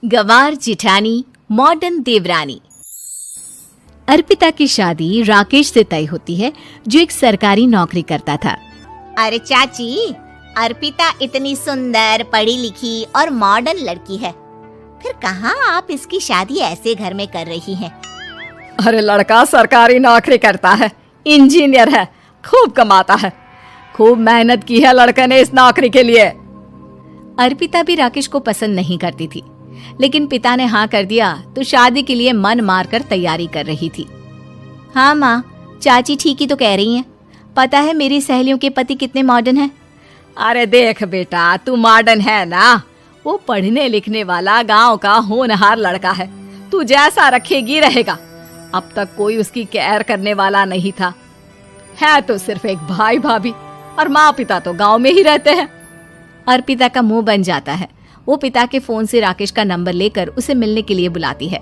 गंवार जिठानी modern देवरानी। अर्पिता की शादी राकेश से तय होती है, जो एक सरकारी नौकरी करता था। अरे चाची, अर्पिता इतनी सुंदर, पढ़ी लिखी और मॉडर्न लड़की है, फिर कहाँ आप इसकी शादी ऐसे घर में कर रही हैं? अरे लड़का सरकारी नौकरी करता है, इंजीनियर है, खूब कमाता है, खूब मेहनत की है लड़के ने इस नौकरी के लिए। अर्पिता भी राकेश को पसंद नहीं करती थी, लेकिन पिता ने हाँ कर दिया तो शादी के लिए मन मारकर तैयारी कर रही थी। हाँ माँ, चाची ठीक ही तो कह रही हैं। पता है मेरी सहेलियों के पति कितने मॉडर्न हैं। अरे देख बेटा, तू मॉडर्न है ना, वो पढ़ने लिखने वाला गांव का होनहार लड़का है, तू जैसा रखेगी रहेगा। अब तक कोई उसकी केयर करने वाला नहीं था, है तो सिर्फ एक भाई भाभी, और माँ पिता तो गांव में ही रहते हैं। अर्पिता का मुंह बन जाता है। वो पिता के फोन से राकेश का नंबर लेकर उसे मिलने के लिए बुलाती है।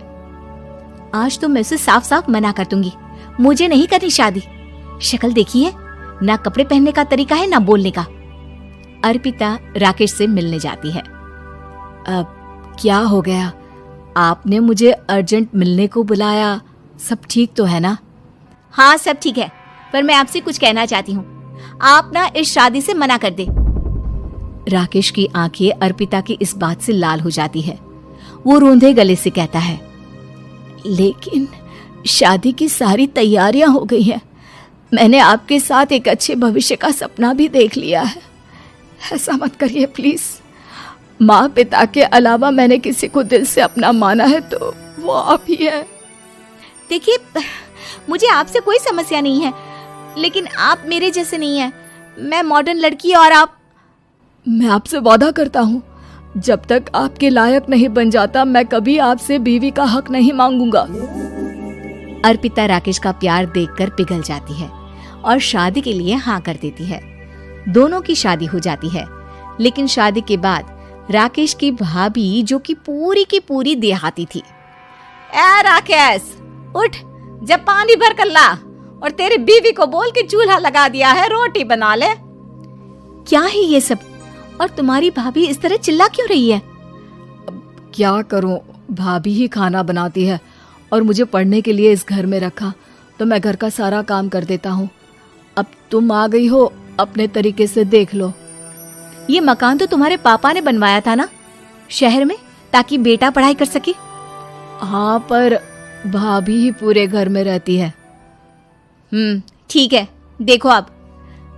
आज तो मैं उसे साफ साफ मना कर दूंगी, मुझे नहीं करनी शादी। शक्ल देखी है ना, कपड़े पहनने का तरीका है ना बोलने का। अर्पिता राकेश से मिलने जाती है। अब क्या हो गया, आपने मुझे अर्जेंट मिलने को बुलाया, सब ठीक तो है ना? हाँ सब ठीक है, पर मैं आपसे कुछ कहना चाहती हूँ। आप ना इस शादी से मना कर दे। राकेश की आंखें अर्पिता की इस बात से लाल हो जाती है। वो रोंधे गले से कहता है, लेकिन शादी की सारी तैयारियां हो गई हैं। मैंने आपके साथ एक अच्छे भविष्य का सपना भी देख लिया है। ऐसा मत करिए प्लीज। माँ पिता के अलावा मैंने किसी को दिल से अपना माना है तो वो आप ही है। देखिए, मुझे आपसे कोई समस्या नहीं है, लेकिन आप मेरे जैसे नहीं हैं। मैं मॉडर्न लड़की और आप। मैं आपसे वादा करता हूँ, जब तक आपके लायक नहीं बन जाता मैं कभी आपसे बीवी का हक नहीं मांगूंगा। अर्पिता राकेश का प्यार देखकर पिघल जाती है और शादी के लिए हाँ कर देती है। दोनों की शादी हो जाती है, लेकिन शादी के बाद राकेश की भाभी, जो कि पूरी देहाती थी। ए राकेश, उठ, जब पानी भर कर ला और तेरी बीवी को बोल के चूल्हा लगा दिया है, रोटी बना ले। क्या है ये सब? और तुम्हारी भाभी इस तरह चिल्ला क्यों रही है? क्या करूं, भाभी ही खाना बनाती है और मुझे पढ़ने के लिए इस घर में रखा, तो मैं घर का सारा काम कर देता हूँ। अब तुम आ गई हो, अपने तरीके से देख लो। ये मकान तो तुम्हारे पापा ने बनवाया था ना शहर में, ताकि बेटा पढ़ाई कर सके। हाँ, पर भाभी ही पूरे घर में रहती है। ठीक है, देखो अब।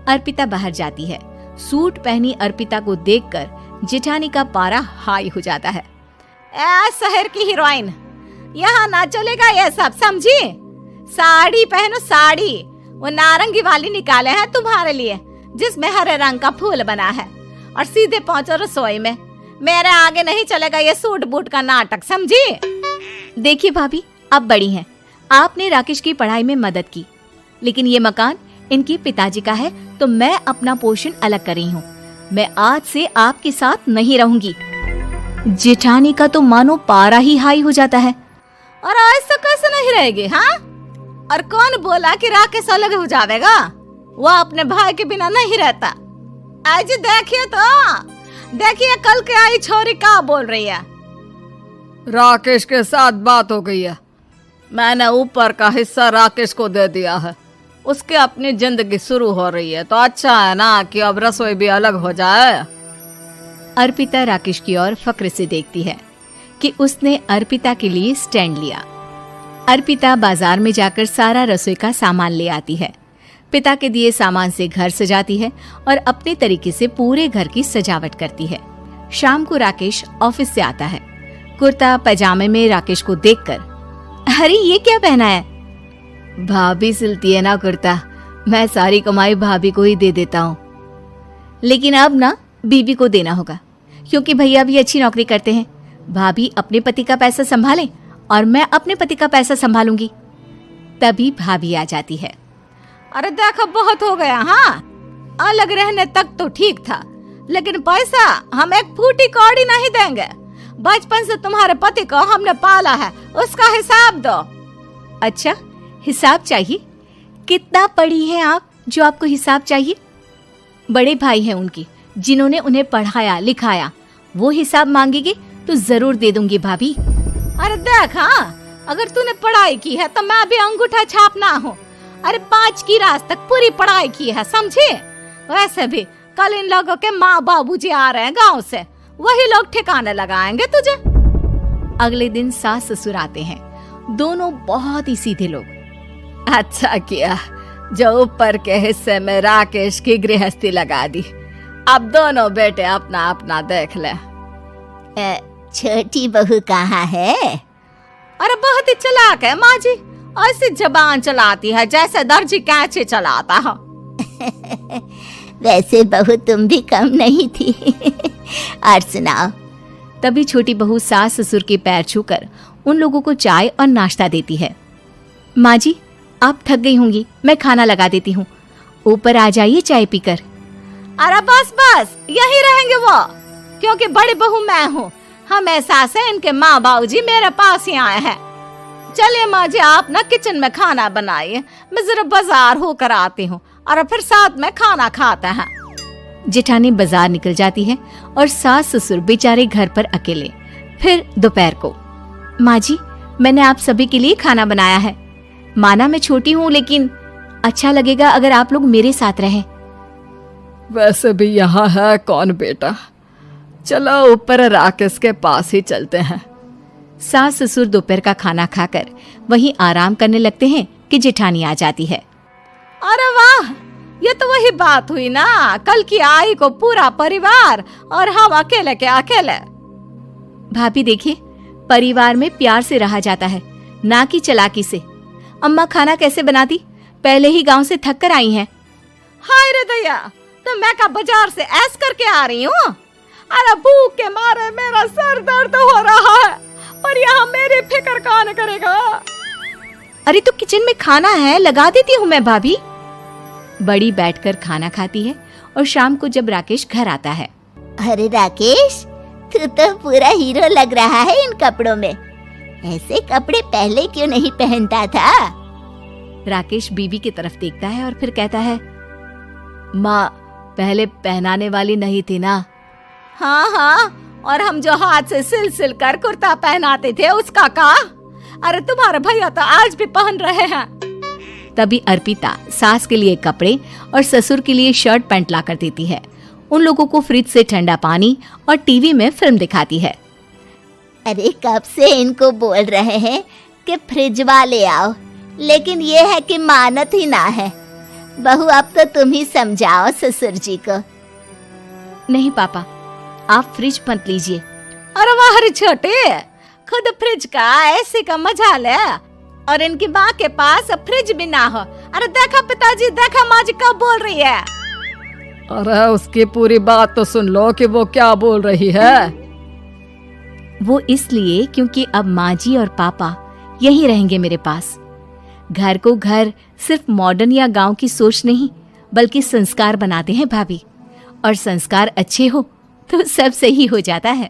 अर्पिता बाहर जाती है। सूट पहनी अर्पिता को देखकर जेठानी का पारा हाई हो जाता है। ए शहर की हीरोइन, यहाँ ना चलेगा ये सब, समझी? साड़ी पहनो, साड़ी। वो नारंगी वाली निकाले हैं तुम्हारे लिए, जिसमें हरे रंग का फूल बना है, और सीधे पहुंचो रसोई में। मेरे आगे नहीं चलेगा ये सूट बूट का नाटक, समझी? देखिए भाभी, आप बड़ी हैं, आपने राकेश की पढ़ाई में मदद की, लेकिन ये मकान इनके पिताजी का है, तो मैं अपना पोर्शन अलग कर रही हूँ। मैं आज से आपके साथ नहीं रहूंगी। जेठानी का तो मानो पारा ही हाई हो जाता है। और ऐसा कैसे नहीं रहेगी? हाँ, और कौन बोला कि राकेश अलग हो जाएगा? वो अपने भाई के बिना नहीं रहता। आज देखिए तो, देखिए कल के आई छोरी क्या बोल रही है। राकेश के साथ बात हो गई है, मैंने ऊपर का हिस्सा राकेश को दे दिया है। उसकी अपनी जिंदगी शुरू हो रही है, तो अच्छा है ना कि अब रसोई भी अलग हो जाए। अर्पिता राकेश की ओर फक्र से देखती है कि उसने अर्पिता के लिए स्टैंड लिया। अर्पिता बाजार में जाकर सारा रसोई का सामान ले आती है। पिता के दिए सामान से घर सजाती है और अपने तरीके से पूरे घर की सजावट करती है। शाम को राकेश ऑफिस से आता है। कुर्ता पैजामे में राकेश को देखकर, अरे ये क्या पहना है? भाभी सिलती है ना कुर्ता, मैं सारी कमाई भाभी को ही दे देता हूँ। लेकिन अब ना बीवी को देना होगा, क्योंकि भैया भी अच्छी नौकरी करते हैं। भाभी अपने पति का पैसा संभाले और मैं अपने पति का पैसा संभालूंगी। तभी भाभी आ जाती है। अरे देखो, बहुत हो गया। हाँ, अलग रहने तक तो ठीक था, लेकिन पैसा हम एक फूटी कौड़ी नहीं देंगे। बचपन से तुम्हारे पति को हमने पाला है, उसका हिसाब दो। अच्छा, हिसाब चाहिए? कितना पढ़ी हैं आप जो आपको हिसाब चाहिए? बड़े भाई हैं उनकी, जिन्होंने उन्हें पढ़ाया लिखाया, वो हिसाब मांगेंगे तो जरूर दे दूंगी भाभी। अरे देख, हाँ, अगर तूने पढ़ाई की है तो मैं भी अंगूठा छापना हूँ। अरे 5 की क्लास तक पूरी पढ़ाई की है, समझे। वैसे भी कल इन लोगों के माँ बाबूजी आ रहे हैं गांव से, वही लोग ठिकाने लगाएंगे तुझे। अगले दिन सास ससुर आते हैं, दोनों बहुत ही सीधे लोग। अच्छा किया जो ऊपर के हिस्से में राकेश की गृहस्थी लगा दी। अब दोनों बेटे अपना अपना देख ले। छोटी बहू कहाँ है? अरे बहुत ही चालाक है माँ जी, ऐसी जबान चलाती है जैसे दर्जी कैंची चलाता है। वैसे बहू तुम भी कम नहीं थी। और सुनाओ। तभी छोटी बहू सास ससुर के पैर छूकर उन लोगों को चाय और नाश्ता देती है। माँ जी, आप थक गई होंगी, मैं खाना लगा देती हूँ, ऊपर आ जाइए चाय पीकर। अरे बस बस, यही रहेंगे वो, क्योंकि बड़ी बहू मैं हूँ। हमेशा से इनके माँ बाबूजी मेरे पास ही आए हैं। चलिए माँ जी, आप ना किचन में खाना बनाइए, मैं जरा बाजार होकर आती हूँ और फिर साथ में खाना खाते हैं। जेठानी बाजार निकल जाती है और सास ससुर बेचारे घर पर अकेले। फिर दोपहर को, माँ जी, मैंने आप सभी के लिए खाना बनाया है। माना मैं छोटी हूँ, लेकिन अच्छा लगेगा अगर आप लोग मेरे साथ रहें। वैसे भी यहाँ है कौन बेटा, चलो ऊपर राकेश के पास ही चलते हैं। सास ससुर दोपहर का खाना खाकर वहीं आराम करने लगते हैं कि जेठानी आ जाती है। अरे वाह, ये तो वही बात हुई ना, कल की आई को पूरा परिवार और हम अकेले के अकेले। भाभी देखिए, परिवार में प्यार से रहा जाता है, ना कि चालाकी से। अम्मा खाना कैसे बनाती, पहले ही गांव से थक कर आई हैं। हाय रे दया, तो मैं का बाजार से ऐस करके आ रही हूँ। अरे भूख के मारे मेरा सर दर्द हो रहा है, पर यहाँ मेरी फिक्र कौन करेगा। अरे तो किचन में खाना है, लगा देती हूँ मैं भाभी। बड़ी बैठकर खाना खाती है और शाम को जब राकेश घर आता है। अरे राकेश, तू तो पूरा हीरो लग रहा है इन कपड़ों में। ऐसे कपड़े पहले क्यों नहीं पहनता था? राकेश बीवी की तरफ देखता है और फिर कहता है, माँ, पहले पहनाने वाली नहीं थी ना। हाँ हाँ, और हम जो हाथ से सिल सिल कर कुर्ता पहनाते थे उसका का? अरे तुम्हारे भैया तो आज भी पहन रहे हैं। तभी अर्पिता सास के लिए कपड़े और ससुर के लिए शर्ट पैंट ला कर देती है। उन लोगों को फ्रिज से ठंडा पानी और टीवी में फिल्म दिखाती है। अरे कब से इनको बोल रहे हैं कि फ्रिज वाले आओ, लेकिन ये है कि मानत ही ना है। बहू, अब तो तुम ही समझाओ ससुर जी को। नहीं पापा, आप फ्रिज मत लीजिए। अरे वाह रे छोटे, खुद फ्रिज का ऐसे का मजा ले, और इनकी माँ के पास फ्रिज भी ना हो। अरे देखा पिताजी, देखा माँ जी कब बोल रही है। अरे उसकी पूरी बात तो सुन लो कि वो क्या बोल रही है। वो इसलिए क्योंकि अब माँ जी और पापा यही रहेंगे मेरे पास। घर को घर सिर्फ मॉडर्न या गांव की सोच नहीं, बल्कि संस्कार बनाते हैं भाभी, और संस्कार अच्छे हो तो सब सही हो जाता है।